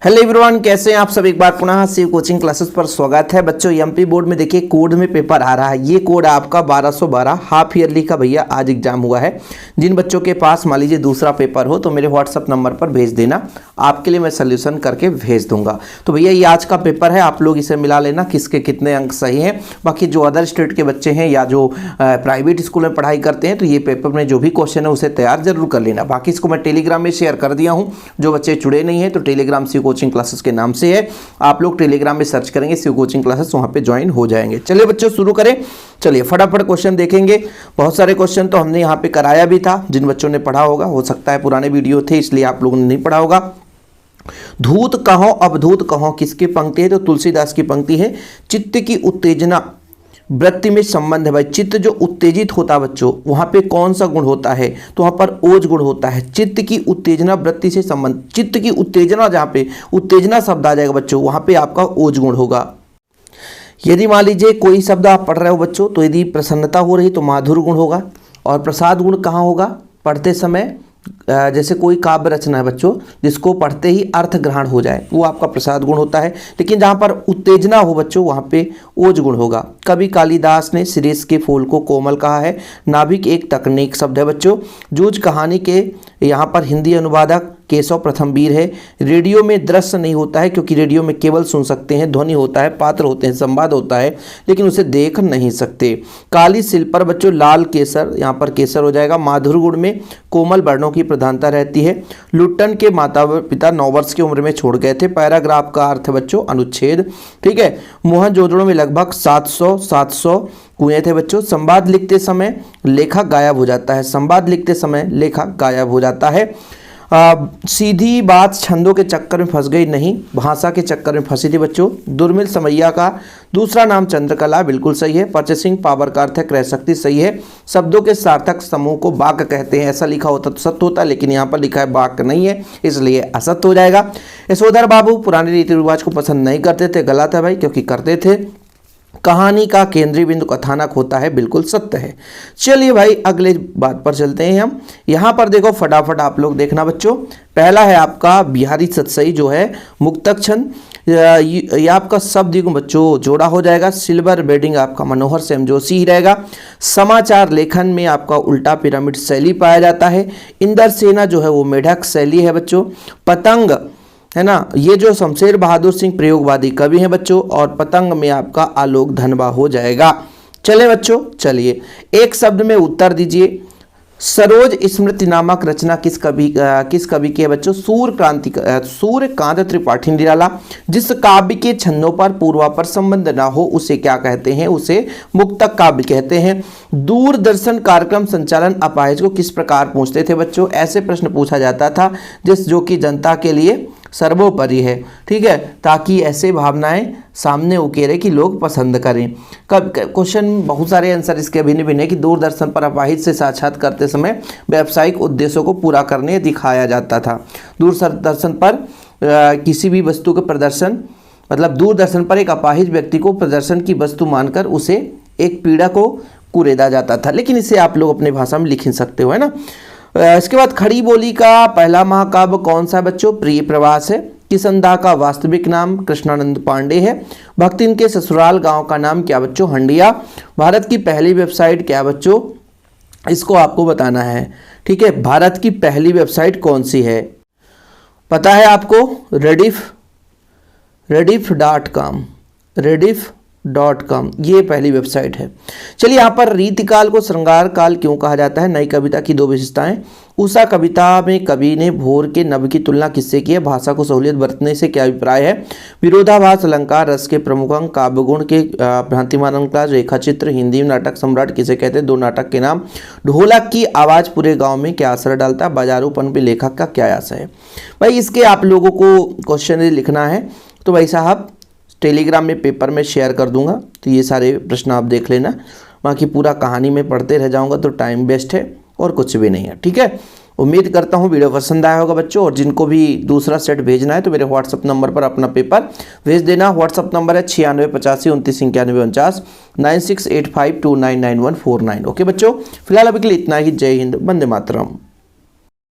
Hello everyone, कैसे हैं आप सब। एक बार पुनः शिव कोचिंग क्लासेस पर स्वागत है। बच्चों एमपी बोर्ड में देखिए कोड में पेपर आ रहा है। ये कोड आपका 1212 हाफ ईयरली का भैया आज एग्जाम हुआ है। जिन बच्चों के पास मान लीजिए दूसरा पेपर हो तो मेरे व्हाट्सअप नंबर पर भेज देना, आपके लिए मैं सोल्यूशन करके भेज दूंगा। तो भैया ये आज का पेपर है, आप लोग इसे मिला लेना किसके कितने अंक सही हैं। बाकी जो अदर स्टेट के बच्चे हैं या जो प्राइवेट स्कूल में पढ़ाई करते हैं तो ये पेपर में जो भी क्वेश्चन है उसे तैयार जरूर कर लेना। बाकी इसको मैं टेलीग्राम में शेयर कर दिया हूँ। जो बच्चे जुड़े नहीं हैं तो टेलीग्राम शिव कोचिंग क्लासेस के नाम से है, आप लोग टेलीग्राम में सर्च करेंगे शिव कोचिंग क्लासेस, वहां पे ज्वाइन हो जाएंगे। चलिए बच्चों शुरू करें। चलिए फटाफट क्वेश्चन देखेंगे। बहुत सारे क्वेश्चन तो हमने यहाँ पे कराया भी था, जिन बच्चों ने पढ़ा होगा, हो सकता है पुराने वीडियो थे इसलिए आप लोगों ने नहीं पढ़ा होगा। धूत कहो अवधूत कहो किसकी पंक्ति है? तो तुलसीदास की पंक्ति है। चित्त की उत्तेजना वृत्ति में संबंध है। भाई चित्त जो उत्तेजित होता है बच्चों, वहां पे कौन सा गुण होता है? तो वहां पर ओज गुण होता है। चित्त की उत्तेजना वृत्ति से संबंध, चित्त की उत्तेजना, जहां पे उत्तेजना शब्द आ जाएगा बच्चों वहां पे आपका ओज गुण होगा। यदि मान लीजिए कोई शब्द आप पढ़ रहे हो बच्चों, तो यदि प्रसन्नता हो रही तो माधुर गुण होगा। और प्रसाद गुण कहाँ होगा? पढ़ते समय, जैसे कोई काव्य रचना है बच्चों जिसको पढ़ते ही अर्थ ग्रहण हो जाए, वो आपका प्रसाद गुण होता है। लेकिन जहाँ पर उत्तेजना हो बच्चों वहाँ पे ओज गुण होगा। कवि कालिदास ने शिरीष के फूल को कोमल कहा है। नाभिक एक तकनीक शब्द है बच्चों। जूझ कहानी के यहाँ पर हिंदी अनुवादक केशव प्रथम वीर है। रेडियो में दृश्य नहीं होता है क्योंकि रेडियो में केवल सुन सकते हैं, ध्वनि होता है, पात्र होते हैं, संवाद होता है, लेकिन उसे देख नहीं सकते। काली शिल्प पर बच्चों लाल केसर, यहाँ पर केसर हो जाएगा। माधुर गुण में कोमल वर्णों की प्रधानता रहती है। लुट्टन के माता पिता 9 वर्ष की उम्र में छोड़ गए थे। पैराग्राफ का अर्थ बच्चों अनुच्छेद, ठीक है। मोहनजोदड़ो में लगभग 700 कुएं थे बच्चों। संवाद लिखते समय लेखक गायब हो जाता है। संवाद लिखते समय लेखक गायब हो जाता है। सीधी बात छंदों के चक्कर में फंस गई नहीं, भाषा के चक्कर में फंसी थी बच्चों। दुर्मिल समैया का दूसरा नाम चंद्रकला, बिल्कुल सही है। परचेसिंग पावर का अर्थ है क्रय शक्ति, सही है। शब्दों के सार्थक समूह को वाक्य कहते हैं। ऐसा लिखा होता तो सत्य होता, लेकिन यहाँ पर लिखा है वाक्य नहीं है, इसलिए असत्य हो जाएगा। यशोधर बाबू पुराने रीति रिवाज को पसंद नहीं करते थे, गलत है भाई, क्योंकि करते थे। कहानी का केंद्रीय बिंदु कथानक होता है, बिल्कुल सत्य है। चलिए भाई अगले बात पर चलते हैं हम। यहाँ पर देखो फटाफट आप लोग देखना बच्चों। पहला है आपका बिहारी सतसई जो है मुक्तक छंद, ये आपका शब्द युग्म बच्चों जोड़ा हो जाएगा। सिल्वर बेडिंग आपका मनोहर सेम जोशी ही रहेगा। समाचार लेखन में आपका उल्टा पिरामिड शैली पाया जाता है। इंदर सेना जो है वो मेढक शैली है बच्चों। पतंग है ना, ये जो शमशेर बहादुर सिंह प्रयोगवादी कवि हैं बच्चों। और पतंग में आपका आलोक धनबा हो जाएगा। चले बच्चों, चलिए एक शब्द में उत्तर दीजिए। सरोज स्मृति नामक रचना किस कवि की है बच्चों? सूर्यकांत त्रिपाठी निराला। जिस काव्य के छंदों पर पूर्वापर संबंध ना हो उसे क्या कहते हैं? उसे मुक्तक काव्य कहते हैं। दूरदर्शन कार्यक्रम संचालन अपाहिज को किस प्रकार पूछते थे बच्चों? ऐसे प्रश्न पूछा जाता था जो कि जनता के लिए सर्वोपरि है, ठीक है, ताकि ऐसे भावनाएं सामने उकेरे कि लोग पसंद करें। कब क्वेश्चन बहुत सारे आंसर इसके भिन्न भिन्न है कि दूरदर्शन पर अपाहिज से साक्षात करते समय व्यावसायिक उद्देश्यों को पूरा करने दिखाया जाता था। दूरदर्शन पर किसी भी वस्तु के प्रदर्शन, मतलब दूरदर्शन पर एक अपाहिज व्यक्ति को प्रदर्शन की वस्तु मानकर उसे एक पीड़ा को कुरेदा जाता था। लेकिन इसे आप लोग अपनी भाषा में लिख ही सकते हो, है ना। इसके बाद खड़ी बोली का पहला महाकाव्य कौन सा बच्चों? प्रिय प्रवास है। किसनदा का वास्तविक नाम कृष्णानंद पांडे है। भक्तिन के ससुराल गांव का नाम क्या बच्चों? हंडिया। भारत की पहली वेबसाइट क्या बच्चों? इसको आपको बताना है, ठीक है। भारत की पहली वेबसाइट कौन सी है? पता है आपको? rediff.com, ये पहली वेबसाइट है। चलिए यहाँ पर रीतिकाल को श्रृंगार काल क्यों कहा जाता है? नई कविता की 2 विशेषताएं। उषा कविता में कवि ने भोर के नभ की तुलना किससे की है? भाषा को सहूलियत बरतने से क्या अभिप्राय है? विरोधाभास अलंकार रस के प्रमुख अंग। काव्यगुण के भ्रांतिमान अलंकार। रेखा चित्र। हिंदी में नाटक सम्राट किसे कहते हैं? 2 नाटक के नाम। ढोलक की आवाज पूरे गाँव में क्या असर डालता है? बाजारूपन पे लेखक का क्या आशय है? भाई इसके आप लोगों को क्वेश्चन लिखना है तो भाई साहब टेलीग्राम में पेपर में शेयर कर दूंगा, तो ये सारे प्रश्न आप देख लेना। बाकी पूरा कहानी में पढ़ते रह जाऊंगा तो टाइम वेस्ट है और कुछ भी नहीं है, ठीक है। उम्मीद करता हूँ वीडियो पसंद आया होगा बच्चों। और जिनको भी दूसरा सेट भेजना है तो मेरे व्हाट्सअप नंबर पर अपना पेपर भेज देना। व्हाट्सअप नंबर है 9685292949 9685299149। ओके बच्चों, फिलहाल अभी के लिए इतना ही। जय हिंद, वंदे मातरम।